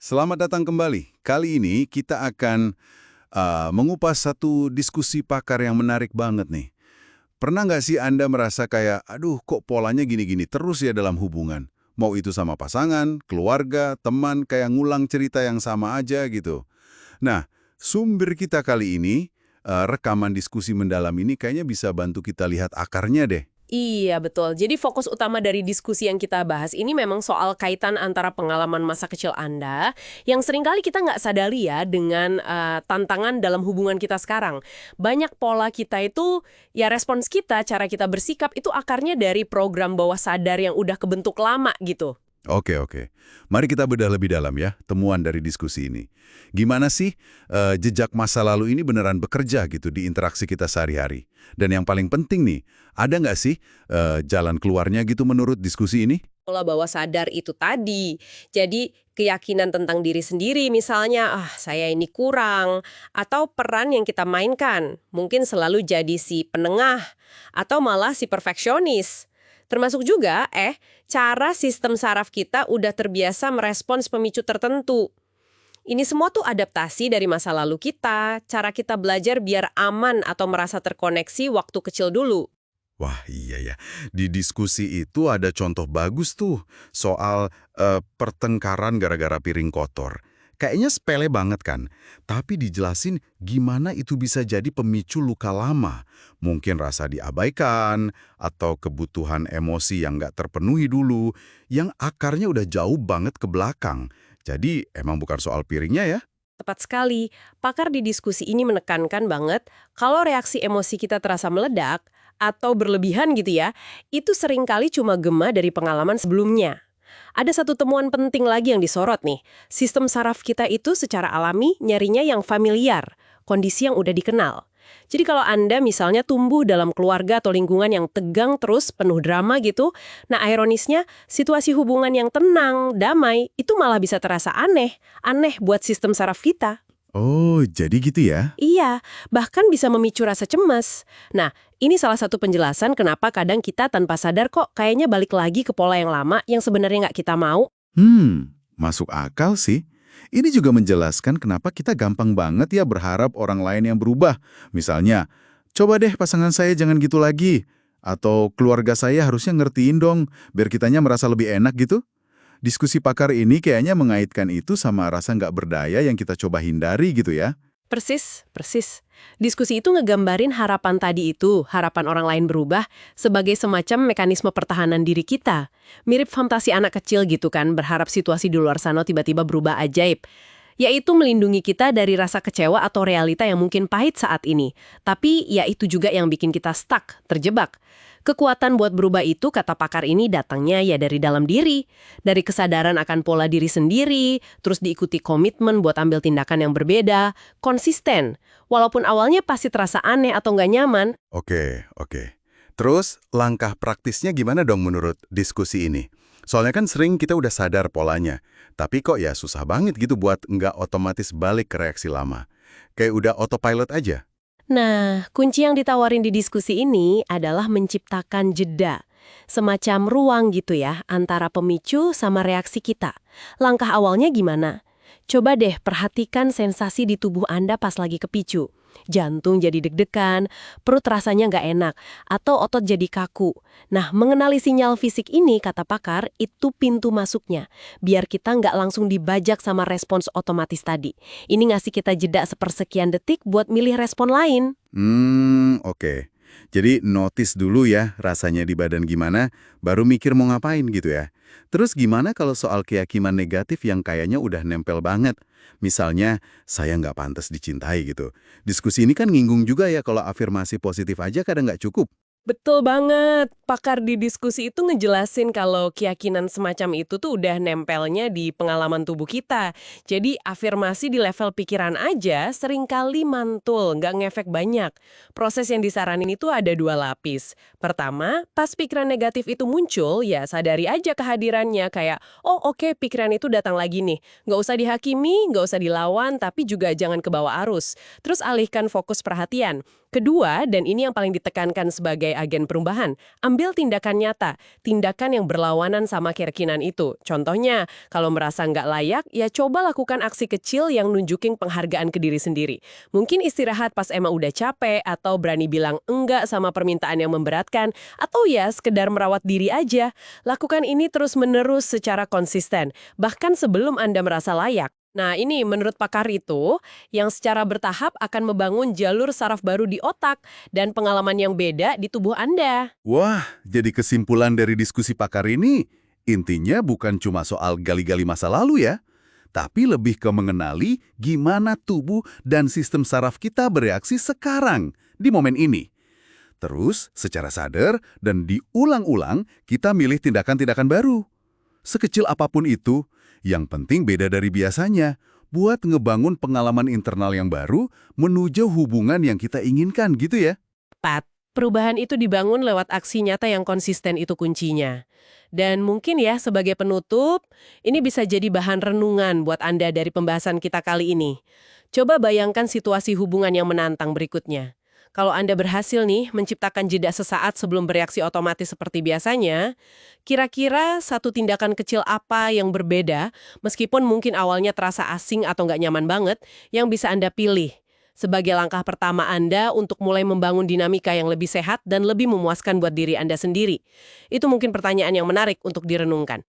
Selamat datang kembali. Kali ini kita akan mengupas satu diskusi pakar yang menarik banget nih. Pernah nggak sih Anda merasa kayak, aduh kok polanya gini-gini terus ya dalam hubungan? Mau itu sama pasangan, keluarga, teman, kayak ngulang cerita yang sama aja gitu. Nah, sumber kita kali ini, rekaman diskusi mendalam ini kayaknya bisa bantu kita lihat akarnya deh. Iya, betul. Jadi fokus utama dari diskusi yang kita bahas ini memang soal kaitan antara pengalaman masa kecil Anda, yang seringkali kita nggak sadari ya dengan tantangan dalam hubungan kita sekarang. Banyak pola kita itu, ya respons kita, cara kita bersikap, itu akarnya dari program bawah sadar yang udah kebentuk lama gitu. Oke, oke. Mari kita bedah lebih dalam ya, temuan dari diskusi ini. Gimana sih jejak masa lalu ini beneran bekerja gitu di interaksi kita sehari-hari? Dan yang paling penting nih, ada nggak sih jalan keluarnya gitu menurut diskusi ini? Pola bawah sadar itu tadi. Jadi keyakinan tentang diri sendiri misalnya, saya ini kurang, atau peran yang kita mainkan, mungkin selalu jadi si penengah, atau malah si perfeksionis. Termasuk juga, cara sistem saraf kita udah terbiasa merespons pemicu tertentu. Ini semua tuh adaptasi dari masa lalu kita, cara kita belajar biar aman atau merasa terkoneksi waktu kecil dulu. Wah, iya ya. Di diskusi itu ada contoh bagus tuh soal pertengkaran gara-gara piring kotor. Kayaknya sepele banget kan, tapi dijelasin gimana itu bisa jadi pemicu luka lama. Mungkin rasa diabaikan, atau kebutuhan emosi yang nggak terpenuhi dulu, yang akarnya udah jauh banget ke belakang. Jadi emang bukan soal piringnya ya? Tepat sekali, pakar di diskusi ini menekankan banget kalau reaksi emosi kita terasa meledak atau berlebihan gitu ya, itu seringkali cuma gema dari pengalaman sebelumnya. Ada satu temuan penting lagi yang disorot nih, sistem saraf kita itu secara alami nyarinya yang familiar, kondisi yang udah dikenal. Jadi kalau Anda misalnya tumbuh dalam keluarga atau lingkungan yang tegang terus penuh drama gitu, nah ironisnya situasi hubungan yang tenang, damai, itu malah bisa terasa aneh. Aneh buat sistem saraf kita. Oh, jadi gitu ya? Iya, bahkan bisa memicu rasa cemas. Nah, ini salah satu penjelasan kenapa kadang kita tanpa sadar kok kayaknya balik lagi ke pola yang lama yang sebenarnya nggak kita mau. Masuk akal sih. Ini juga menjelaskan kenapa kita gampang banget ya berharap orang lain yang berubah. Misalnya, coba deh pasangan saya jangan gitu lagi. Atau keluarga saya harusnya ngertiin dong, biar kitanya merasa lebih enak gitu. Diskusi pakar ini kayaknya mengaitkan itu sama rasa nggak berdaya yang kita coba hindari gitu ya. Persis, persis. Diskusi itu ngegambarin harapan tadi itu, harapan orang lain berubah, sebagai semacam mekanisme pertahanan diri kita. Mirip fantasi anak kecil gitu kan, berharap situasi di luar sana tiba-tiba berubah ajaib. Yaitu melindungi kita dari rasa kecewa atau realita yang mungkin pahit saat ini. Tapi ya itu juga yang bikin kita stuck, terjebak. Kekuatan buat berubah itu, kata pakar ini, datangnya ya dari dalam diri. Dari kesadaran akan pola diri sendiri, terus diikuti komitmen buat ambil tindakan yang berbeda, konsisten. Walaupun awalnya pasti terasa aneh atau nggak nyaman. Oke, oke. Terus langkah praktisnya gimana dong menurut diskusi ini? Soalnya kan sering kita udah sadar polanya, tapi kok ya susah banget gitu buat nggak otomatis balik ke reaksi lama. Kayak udah autopilot aja. Nah, kunci yang ditawarin di diskusi ini adalah menciptakan jeda. Semacam ruang gitu ya, antara pemicu sama reaksi kita. Langkah awalnya gimana? Coba deh perhatikan sensasi di tubuh Anda pas lagi kepicu. Jantung jadi deg-degan, perut rasanya nggak enak, atau otot jadi kaku. Nah, mengenali sinyal fisik ini, kata pakar, itu pintu masuknya. Biar kita nggak langsung dibajak sama respons otomatis tadi. Ini ngasih kita jeda sepersekian detik buat milih respon lain. Oke. Jadi notice dulu ya rasanya di badan gimana, baru mikir mau ngapain gitu ya. Terus gimana kalau soal keyakinan negatif yang kayaknya udah nempel banget? Misalnya, saya nggak pantas dicintai gitu. Diskusi ini kan nginggung juga ya kalau afirmasi positif aja kadang nggak cukup. Betul banget. Pakar di diskusi itu ngejelasin kalau keyakinan semacam itu tuh udah nempelnya di pengalaman tubuh kita. Jadi afirmasi di level pikiran aja seringkali mantul, nggak ngefek banyak. Proses yang disaranin itu ada dua lapis. Pertama, pas pikiran negatif itu muncul, ya sadari aja kehadirannya. Kayak, oh oke, pikiran itu datang lagi nih. Nggak usah dihakimi, nggak usah dilawan, tapi juga jangan kebawa arus. Terus alihkan fokus perhatian. Kedua, dan ini yang paling ditekankan sebagai agen perubahan, ambil tindakan nyata, tindakan yang berlawanan sama keyakinan itu. Contohnya, kalau merasa nggak layak, ya coba lakukan aksi kecil yang nunjukin penghargaan ke diri sendiri. Mungkin istirahat pas emang udah capek, atau berani bilang enggak sama permintaan yang memberatkan, atau ya sekedar merawat diri aja. Lakukan ini terus-menerus secara konsisten, bahkan sebelum Anda merasa layak. Nah, ini menurut pakar itu, yang secara bertahap akan membangun jalur saraf baru di otak dan pengalaman yang beda di tubuh Anda. Wah, jadi kesimpulan dari diskusi pakar ini, intinya bukan cuma soal gali-gali masa lalu ya, tapi lebih ke mengenali gimana tubuh dan sistem saraf kita bereaksi sekarang, di momen ini. Terus, secara sadar dan diulang-ulang, kita milih tindakan-tindakan baru. Sekecil apapun itu, yang penting beda dari biasanya, buat ngebangun pengalaman internal yang baru menuju hubungan yang kita inginkan gitu ya. Pat, perubahan itu dibangun lewat aksi nyata yang konsisten itu kuncinya. Dan mungkin ya sebagai penutup, ini bisa jadi bahan renungan buat Anda dari pembahasan kita kali ini. Coba bayangkan situasi hubungan yang menantang berikutnya. Kalau Anda berhasil nih menciptakan jeda sesaat sebelum bereaksi otomatis seperti biasanya, kira-kira satu tindakan kecil apa yang berbeda, meskipun mungkin awalnya terasa asing atau nggak nyaman banget, yang bisa Anda pilih sebagai langkah pertama Anda untuk mulai membangun dinamika yang lebih sehat dan lebih memuaskan buat diri Anda sendiri? Itu mungkin pertanyaan yang menarik untuk direnungkan.